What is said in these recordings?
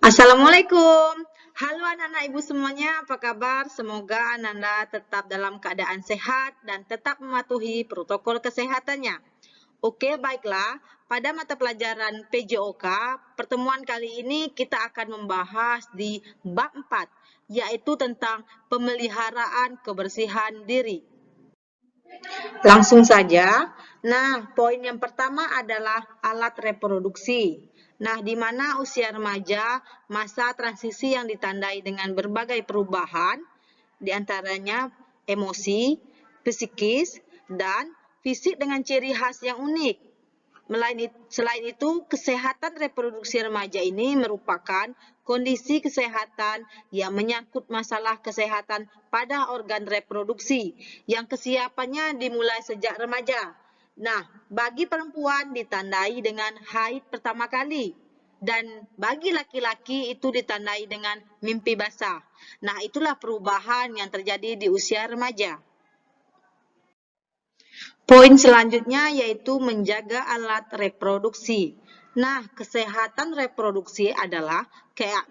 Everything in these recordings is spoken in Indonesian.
Assalamualaikum. Halo anak-anak ibu semuanya, apa kabar? Semoga Anda tetap dalam keadaan sehat dan tetap mematuhi protokol kesehatannya. Oke, baiklah. Pada mata pelajaran PJOK, pertemuan kali ini kita akan membahas di bab 4, yaitu tentang pemeliharaan kebersihan diri. Langsung saja. Nah, poin yang pertama adalah alat reproduksi. Nah, di mana usia remaja, masa transisi yang ditandai dengan berbagai perubahan, di antaranya emosi, psikis, dan fisik dengan ciri khas yang unik. Selain itu, kesehatan reproduksi remaja ini merupakan kondisi kesehatan yang menyangkut masalah kesehatan pada organ reproduksi yang kesiapannya dimulai sejak remaja. Nah, bagi perempuan ditandai dengan haid pertama kali dan bagi laki-laki itu ditandai dengan mimpi basah. Nah, itulah perubahan yang terjadi di usia remaja. Poin selanjutnya yaitu menjaga alat reproduksi. Nah, kesehatan reproduksi adalah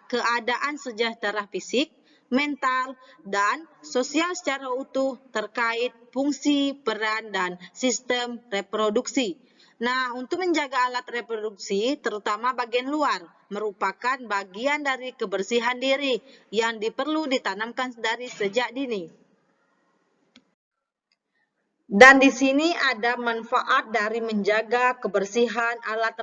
keadaan sejahtera fisik, mental, dan sosial secara utuh terkait fungsi, peran, dan sistem reproduksi. Nah, untuk menjaga alat reproduksi, terutama bagian luar, merupakan bagian dari kebersihan diri yang diperlu ditanamkan dari sejak dini. Dan di sini ada manfaat dari menjaga kebersihan alat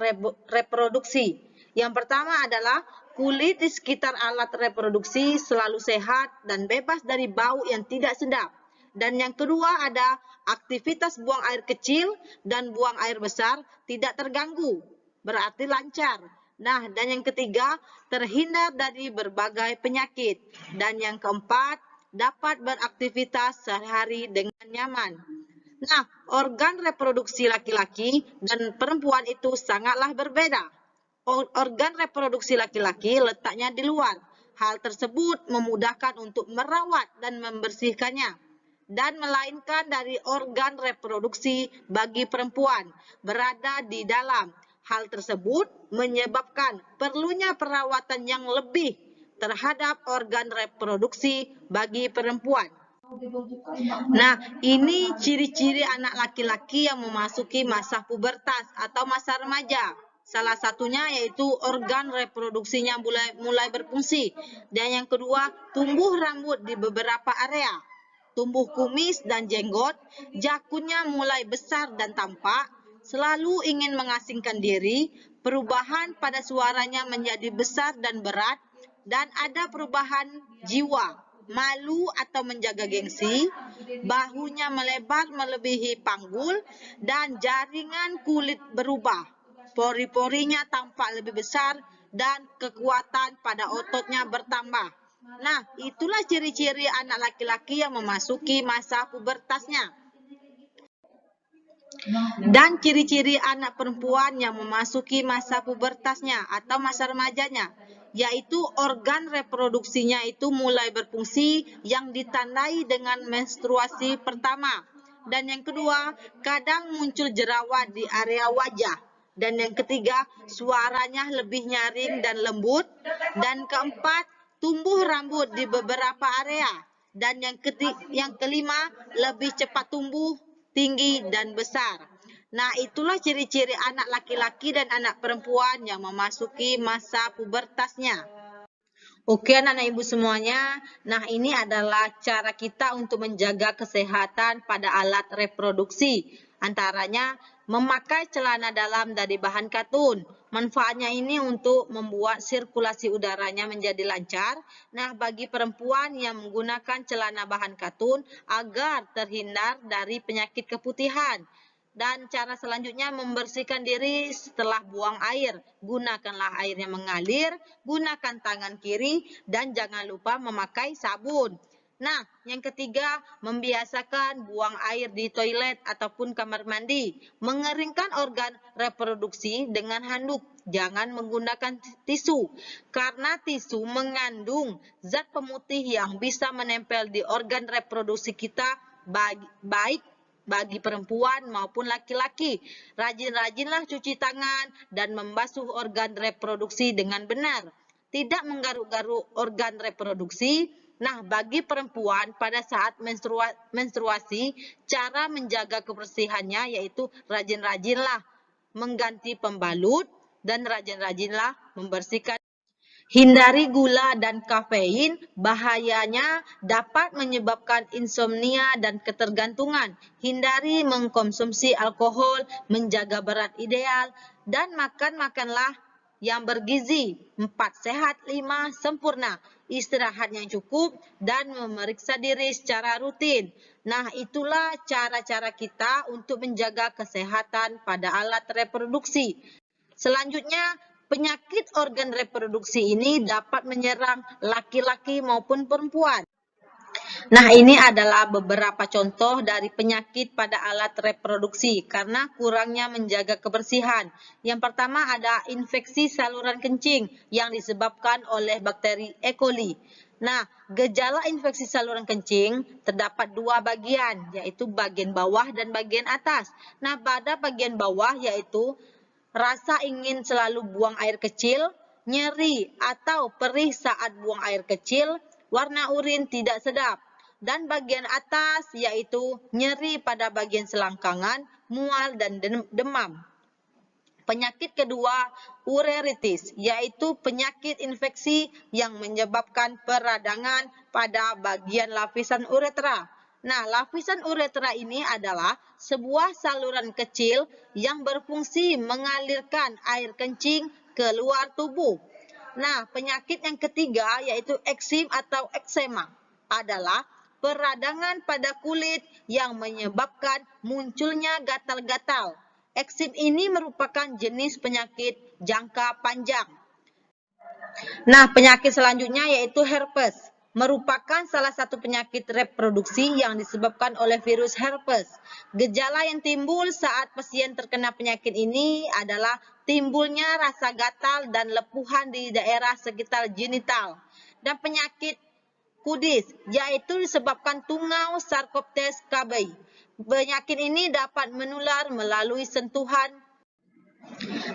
reproduksi. Yang pertama adalah kulit di sekitar alat reproduksi selalu sehat dan bebas dari bau yang tidak sedap. Dan yang kedua ada aktivitas buang air kecil dan buang air besar tidak terganggu, berarti lancar. Nah, dan yang ketiga terhindar dari berbagai penyakit. Dan yang keempat dapat beraktivitas sehari-hari dengan nyaman. Nah, organ reproduksi laki-laki dan perempuan itu sangatlah berbeda. Organ reproduksi laki-laki letaknya di luar. Hal tersebut memudahkan untuk merawat dan membersihkannya. Dan melainkan dari organ reproduksi bagi perempuan berada di dalam. Hal tersebut menyebabkan perlunya perawatan yang lebih terhadap organ reproduksi bagi perempuan. Nah, ini ciri-ciri anak laki-laki yang memasuki masa pubertas atau masa remaja. Salah satunya yaitu organ reproduksinya mulai berfungsi. Dan yang kedua, tumbuh rambut di beberapa area. Tumbuh kumis dan jenggot, jakunnya mulai besar dan tampak, selalu ingin mengasingkan diri, perubahan pada suaranya menjadi besar dan berat, dan ada perubahan jiwa, malu atau menjaga gengsi, bahunya melebar melebihi panggul, dan jaringan kulit berubah. Pori-porinya tampak lebih besar dan kekuatan pada ototnya bertambah. Nah, itulah ciri-ciri anak laki-laki yang memasuki masa pubertasnya. Dan ciri-ciri anak perempuan yang memasuki masa pubertasnya atau masa remajanya, yaitu organ reproduksinya itu mulai berfungsi yang ditandai dengan menstruasi pertama. Dan yang kedua, kadang muncul jerawat di area wajah. Dan yang ketiga, suaranya lebih nyaring dan lembut. Dan keempat, tumbuh rambut di beberapa area. Dan yang kelima, lebih cepat tumbuh, tinggi, dan besar. Nah, itulah ciri-ciri anak laki-laki dan anak perempuan yang memasuki masa pubertasnya. Oke, anak-anak ibu semuanya. Nah, ini adalah cara kita untuk menjaga kesehatan pada alat reproduksi. Antaranya, memakai celana dalam dari bahan katun. Manfaatnya ini untuk membuat sirkulasi udaranya menjadi lancar. Nah, bagi perempuan yang menggunakan celana bahan katun agar terhindar dari penyakit keputihan. Dan cara selanjutnya membersihkan diri setelah buang air. Gunakanlah air yang mengalir, gunakan tangan kiri, dan jangan lupa memakai sabun. Nah, yang ketiga, membiasakan buang air di toilet ataupun kamar mandi. Mengeringkan organ reproduksi dengan handuk. Jangan menggunakan tisu, karena tisu mengandung zat pemutih yang bisa menempel di organ reproduksi kita baik bagi perempuan maupun laki-laki. Rajin-rajinlah cuci tangan dan membasuh organ reproduksi dengan benar. tidak menggaruk-garuk organ reproduksi. Nah, bagi perempuan pada saat menstruasi, cara menjaga kebersihannya yaitu rajin-rajinlah mengganti pembalut dan rajin-rajinlah membersihkan. Hindari gula dan kafein, bahayanya dapat menyebabkan insomnia dan ketergantungan. Hindari mengkonsumsi alkohol, menjaga berat ideal, dan makanlah yang bergizi. 4 sehat, 5 sempurna. Istirahat yang cukup dan memeriksa diri secara rutin. Nah, itulah cara-cara kita untuk menjaga kesehatan pada alat reproduksi. Selanjutnya, penyakit organ reproduksi ini dapat menyerang laki-laki maupun perempuan. Nah, ini adalah beberapa contoh dari penyakit pada alat reproduksi karena kurangnya menjaga kebersihan. Yang pertama ada infeksi saluran kencing yang disebabkan oleh bakteri E. coli. Nah, gejala infeksi saluran kencing terdapat 2 bagian, yaitu bagian bawah dan bagian atas. Nah, pada bagian bawah yaitu rasa ingin selalu buang air kecil, nyeri atau perih saat buang air kecil, warna urin tidak sedap. Dan bagian atas yaitu nyeri pada bagian selangkangan, mual dan demam. Penyakit kedua, ureritis, yaitu penyakit infeksi yang menyebabkan peradangan pada bagian lapisan uretra. Nah, lapisan uretra ini adalah sebuah saluran kecil yang berfungsi mengalirkan air kencing ke luar tubuh. Nah, penyakit yang ketiga yaitu eksim atau eksema adalah peradangan pada kulit yang menyebabkan munculnya gatal-gatal. Eksim ini merupakan jenis penyakit jangka panjang. Nah, penyakit selanjutnya yaitu herpes. Merupakan salah satu penyakit reproduksi yang disebabkan oleh virus herpes. Gejala yang timbul saat pasien terkena penyakit ini adalah timbulnya rasa gatal dan lepuhan di daerah sekitar genital. Dan penyakit kudis, yaitu disebabkan tungau Sarcoptes cabei. Penyakit ini dapat menular melalui sentuhan.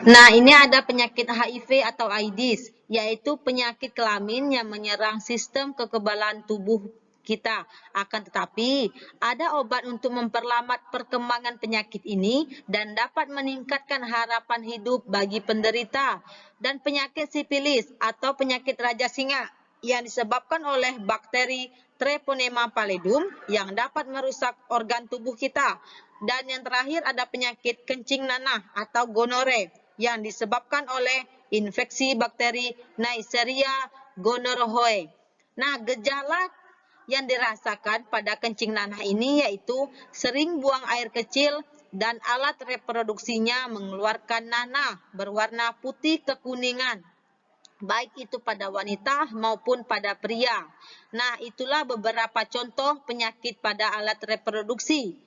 Nah, ini ada penyakit HIV atau AIDS, yaitu penyakit kelamin yang menyerang sistem kekebalan tubuh kita. Akan tetapi, ada obat untuk memperlambat perkembangan penyakit ini dan dapat meningkatkan harapan hidup bagi penderita. Dan penyakit sifilis atau penyakit raja singa yang disebabkan oleh bakteri Treponema pallidum yang dapat merusak organ tubuh kita. Dan yang terakhir ada penyakit kencing nanah atau gonore yang disebabkan oleh infeksi bakteri Neisseria gonorrhoeae. Nah, gejala yang dirasakan pada kencing nanah ini yaitu sering buang air kecil dan alat reproduksinya mengeluarkan nanah berwarna putih kekuningan, baik itu pada wanita maupun pada pria. Nah, itulah beberapa contoh penyakit pada alat reproduksi.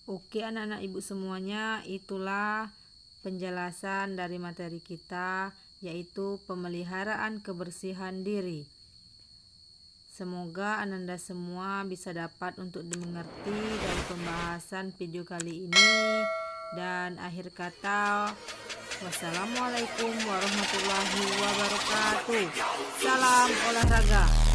Oke anak-anak ibu semuanya, itulah penjelasan dari materi kita yaitu pemeliharaan kebersihan diri. Semoga Ananda semua bisa dapat untuk dimengerti dari pembahasan video kali ini. Dan akhir kata, wassalamualaikum warahmatullahi wabarakatuh. Salam olahraga.